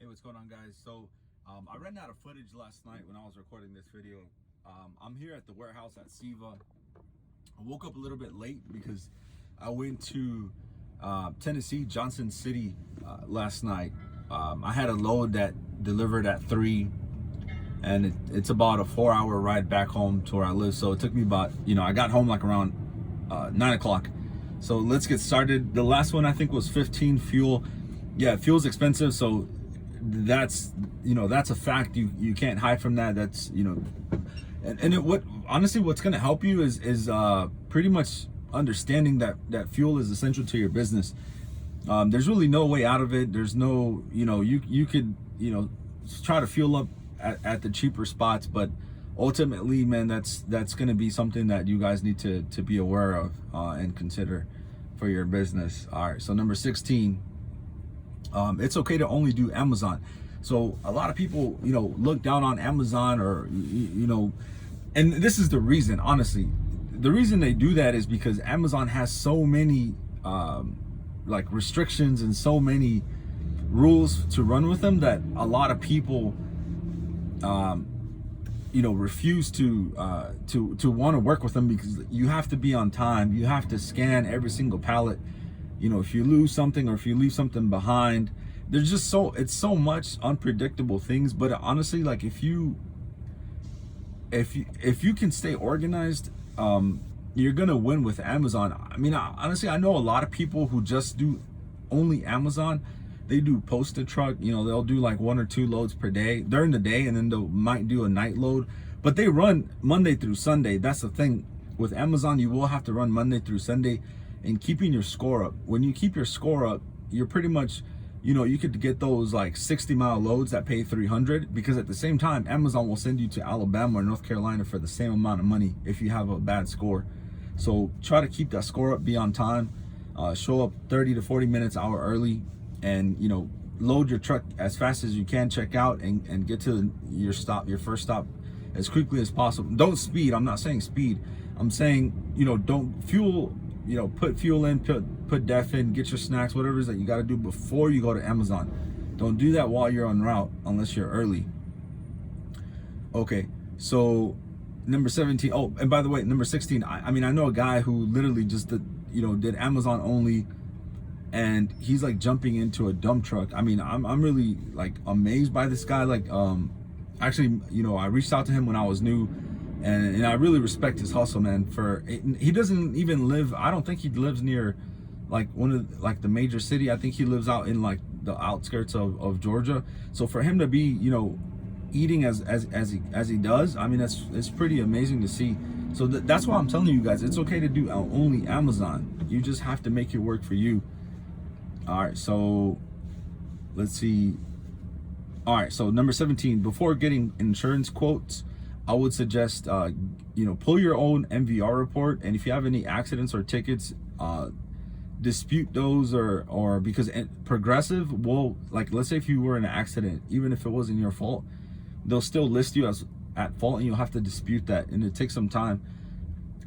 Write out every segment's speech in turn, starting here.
Hey, what's going on, guys? So I ran out of footage last night when I was recording this video. I'm here at the warehouse at Seva. I woke up a little bit late because I went to Tennessee, Johnson City last night. I had a load that delivered at 3, and it's about a 4-hour ride back home to where I live. So it took me about, I got home like around 9 o'clock. So let's get started. The last one I think was 15 fuel. Yeah, fuel's expensive, so that's a fact. You can't hide from that. That's what honestly what's going to help you is pretty much understanding that fuel is essential to your business. There's really no way out of it. There's no, you could try to fuel up at the cheaper spots, but ultimately, man, that's going to be something that you guys need to be aware of and consider for your business. All right, so number 16, it's okay to only do Amazon. So a lot of people, look down on Amazon, or and this is the reason, honestly. The reason they do that is because Amazon has so many like restrictions and so many rules to run with them that a lot of people refuse to want to work with them, because you have to be on time. You have to scan every single pallet. If you lose something or if you leave something behind, there's just it's so much unpredictable things. But honestly, like if you can stay organized, you're gonna win with Amazon. I mean, honestly, I know a lot of people who just do only Amazon. They do post a truck, they'll do like 1 or 2 loads per day during the day, and then they might do a night load, but they run Monday through Sunday. That's the thing with Amazon. You will have to run Monday through Sunday, and keeping your score up. When you keep your score up, you're pretty much, you could get those like 60-mile loads that pay $300, because at the same time, Amazon will send you to Alabama or North Carolina for the same amount of money if you have a bad score. So try to keep that score up, be on time, show up 30 to 40 minutes, hour early, and load your truck as fast as you can, check out, and get to your first stop as quickly as possible. Don't speed. I'm not saying speed. I'm saying, don't fuel, put fuel in, put def in, get your snacks, whatever it is that you got to do before you go to Amazon. Don't do that while you're en route unless you're early. Okay, so number 17. Oh, and by the way, number 16, I mean, I know a guy who literally just did Amazon only, and he's like jumping into a dump truck. I mean, I'm really like amazed by this guy. Like, actually, I reached out to him when I was new, and I really respect his hustle, man. He doesn't even live, I don't think he lives near like one of like the major city. I think he lives out in like the outskirts of Georgia. So for him to be, eating as he does, I mean, it's pretty amazing to see. So that's why I'm telling you guys, it's okay to do only Amazon. You just have to make it work for you. All right, so let's see. All right, so number 17, before getting insurance quotes, I would suggest, pull your own MVR report. And if you have any accidents or tickets, dispute those, or because Progressive will, like, let's say if you were in an accident, even if it wasn't your fault, they'll still list you as at fault, and you'll have to dispute that, and it takes some time.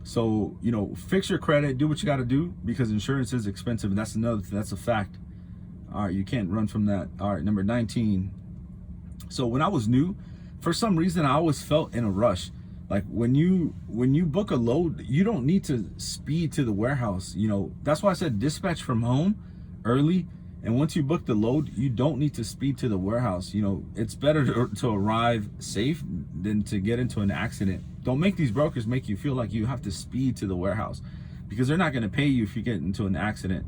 So, fix your credit, do what you got to do, because insurance is expensive, and that's a fact. All right, you can't run from that. All right, number 19. So when I was new, for some reason, I always felt in a rush. Like when you book a load, you don't need to speed to the warehouse. That's why I said dispatch from home early. And once you book the load, you don't need to speed to the warehouse. It's better to arrive safe than to get into an accident. Don't make these brokers make you feel like you have to speed to the warehouse, because they're not going to pay you if you get into an accident.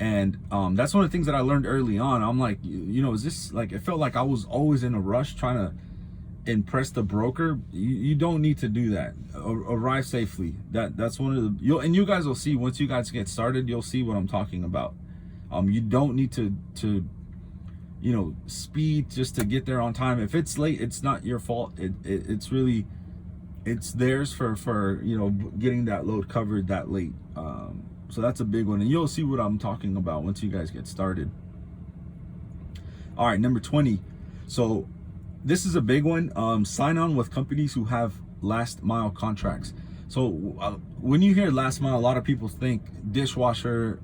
And that's one of the things that I learned early on. I'm like, is this like, it felt like I was always in a rush trying to impress the broker. You don't need to do that. Arrive safely. That's one of the, and you guys will see once you guys get started, you'll see what I'm talking about. You don't need to speed just to get there on time. If it's late, it's not your fault. It's really, it's theirs for getting that load covered that late. So that's a big one, and you'll see what I'm talking about once you guys get started. All right, number 20. So this is a big one. Sign on with companies who have last mile contracts. So when you hear last mile, a lot of people think dishwasher,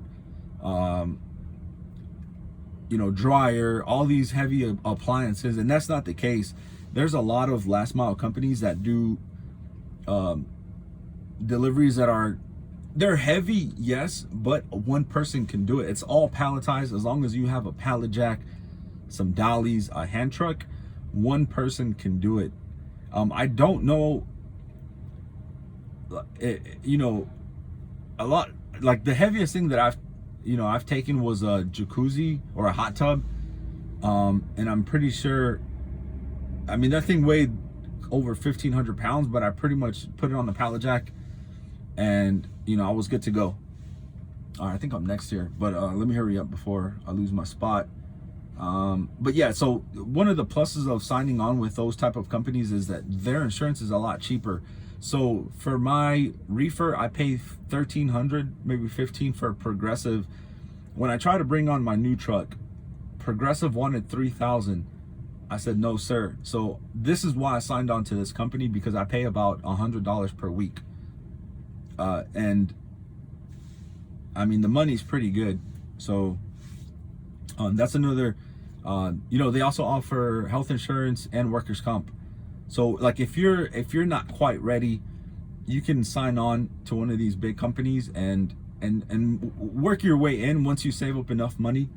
dryer, all these heavy appliances, and that's not the case. There's a lot of last mile companies that do deliveries that they're heavy, yes, but one person can do it. It's all palletized. As long as you have a pallet jack, some dollies, a hand truck, one person can do it. I don't know, a lot, like the heaviest thing that I've taken was a jacuzzi or a hot tub, and I'm pretty sure, I mean, that thing weighed over 1,500 pounds, but I pretty much put it on the pallet jack, and I was good to go. All right, I think I'm next here, but let me hurry up before I lose my spot. But yeah, so one of the pluses of signing on with those type of companies is that their insurance is a lot cheaper. So for my reefer, I pay $1,300, maybe $1,500 for Progressive. When I try to bring on my new truck, Progressive wanted $3,000. I said, no, sir. So this is why I signed on to this company, because I pay about $100 per week. And I mean, the money's pretty good. So that's another, they also offer health insurance and workers' comp. So like if you're not quite ready, you can sign on to one of these big companies and work your way in. Once you save up enough money,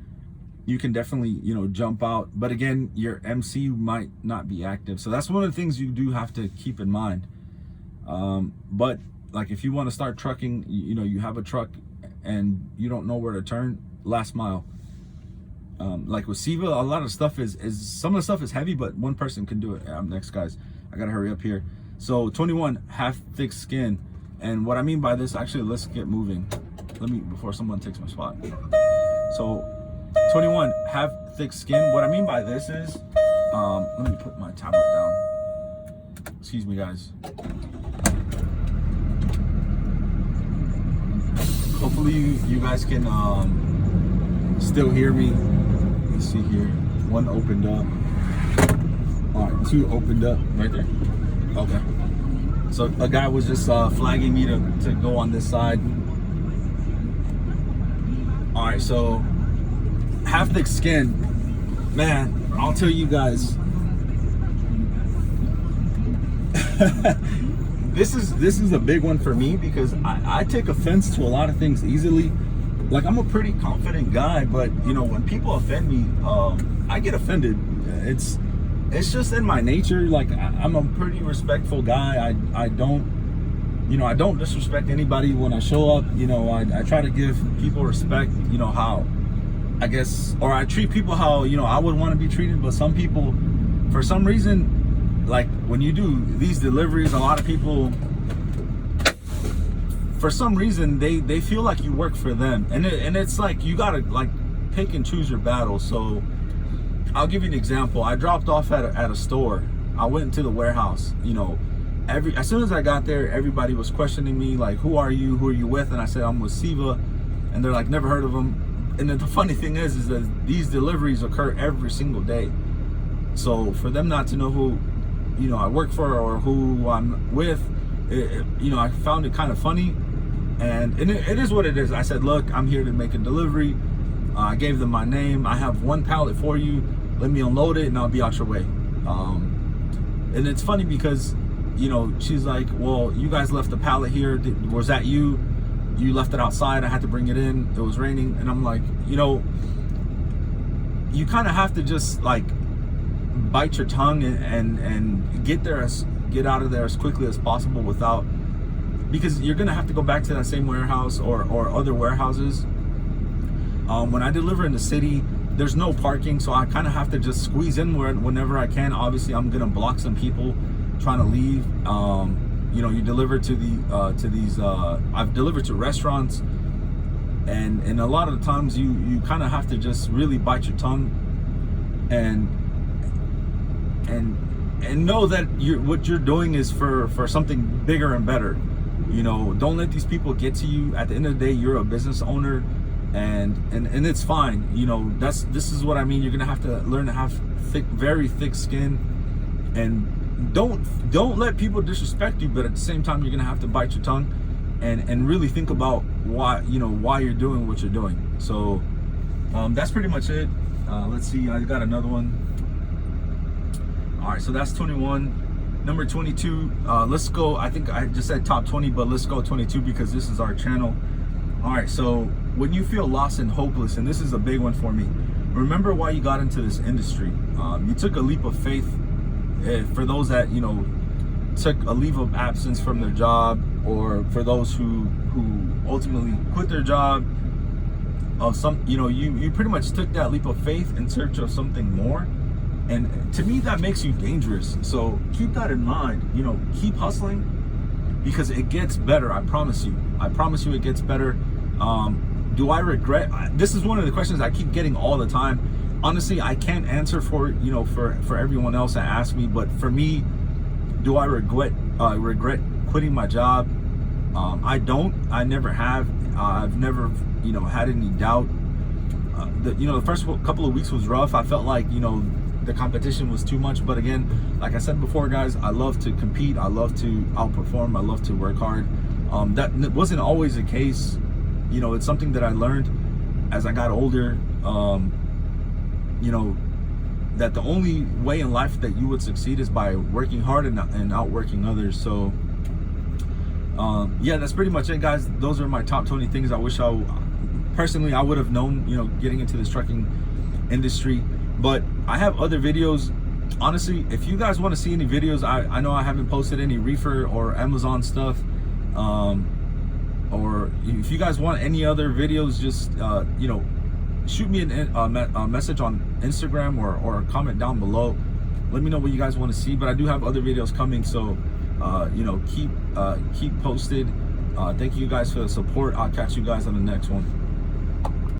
you can definitely, jump out. But again, your MC might not be active. So that's one of the things you do have to keep in mind. But like if you want to start trucking, you have a truck and you don't know where to turn, last mile. Like with Seva, a lot of stuff is some of the stuff is heavy, but one person can do it. I'm next, guys. I gotta hurry up here. So 21, half thick skin. And what I mean by this, actually, let's get moving. Before someone takes my spot. So 21, half thick skin. What I mean by this is, let me put my tablet down. Excuse me, guys. Hopefully you guys can still hear me. Let's see here. One opened up. All right, two opened up. Right there? Okay. So a guy was just flagging me to go on this side. All right, so half thick skin. Man, I'll tell you guys. This is a big one for me, because I take offense to a lot of things easily. Like, I'm a pretty confident guy, but when people offend me, I get offended. It's just in my nature. Like, I'm a pretty respectful guy. I don't disrespect anybody when I show up. I try to give people respect, how I guess, or I treat people how I would want to be treated. But some people, for some reason, like when you do these deliveries, a lot of people, for some reason, they feel like you work for them, and it's like you gotta like pick and choose your battles. So I'll give you an example. I dropped off at a store. I went into the warehouse. As soon as I got there, everybody was questioning me, like, who are you with? And I said, I'm with Seva. And they're like, never heard of them. And then the funny thing is that these deliveries occur every single day. So for them not to know who I work for or who I'm with, I found it kind of funny. And it is what it is. I said, look, I'm here to make a delivery. I gave them my name. I have one pallet for you. Let me unload it and I'll be out your way. And it's funny because, she's like, well, you guys left the pallet here. Was that you? You left it outside. I had to bring it in. It was raining. And I'm like, you kind of have to just like bite your tongue and get out of there as quickly as possible because you're going to have to go back to that same warehouse or other warehouses. When I deliver in the city, there's no parking, so I kind of have to just squeeze in whenever I can. Obviously, I'm going to block some people trying to leave. You deliver to these. I've delivered to restaurants, and a lot of the times you kind of have to just really bite your tongue, and know that what you're doing is for something bigger and better. Don't let these people get to you. At the end of the day, you're a business owner, and it's fine. This is what I mean. You're gonna have to learn to have very thick skin, and don't let people disrespect you. But at the same time, you're gonna have to bite your tongue, and really think about why you're doing what you're doing. So that's pretty much it. Let's see, I got another one. All right, so that's 21. Number 22, let's go. I think I just said top 20, but let's go 22 because this is our channel. All right, so when you feel lost and hopeless, and this is a big one for me, remember why you got into this industry. You took a leap of faith. For those that, you know, took a leave of absence from their job, or for those who ultimately quit their job, of some, you know, you pretty much took that leap of faith in search of something more. And to me, that makes you dangerous. So keep that in mind. You know, keep hustling because it gets better. I promise you. I promise you it gets better. Do I regret? This is one of the questions I keep getting all the time. Honestly, I can't answer for, you know, for everyone else that asks me, but for me, do I regret quitting my job? I don't. I never have. I've never, you know, had any doubt. The first couple of weeks was rough. I felt like, you know, the competition was too much, but again, like I said before, guys, I love to compete. I love to outperform. I love to work hard. That wasn't always the case. You know, it's something that I learned as I got older. You know, that the only way in life that you would succeed is by working hard and outworking others. So yeah, that's pretty much it, guys. Those are my top 20 things I wish I would have known, you know, getting into this trucking industry. But I have other videos. Honestly, if you guys want to see any videos, I know I haven't posted any reefer or Amazon stuff, or if you guys want any other videos, just you know, shoot me a message on Instagram or a comment down below. Let me know what you guys want to see. But I do have other videos coming, so you know, keep posted. Thank you guys for the support. I'll catch you guys on the next one.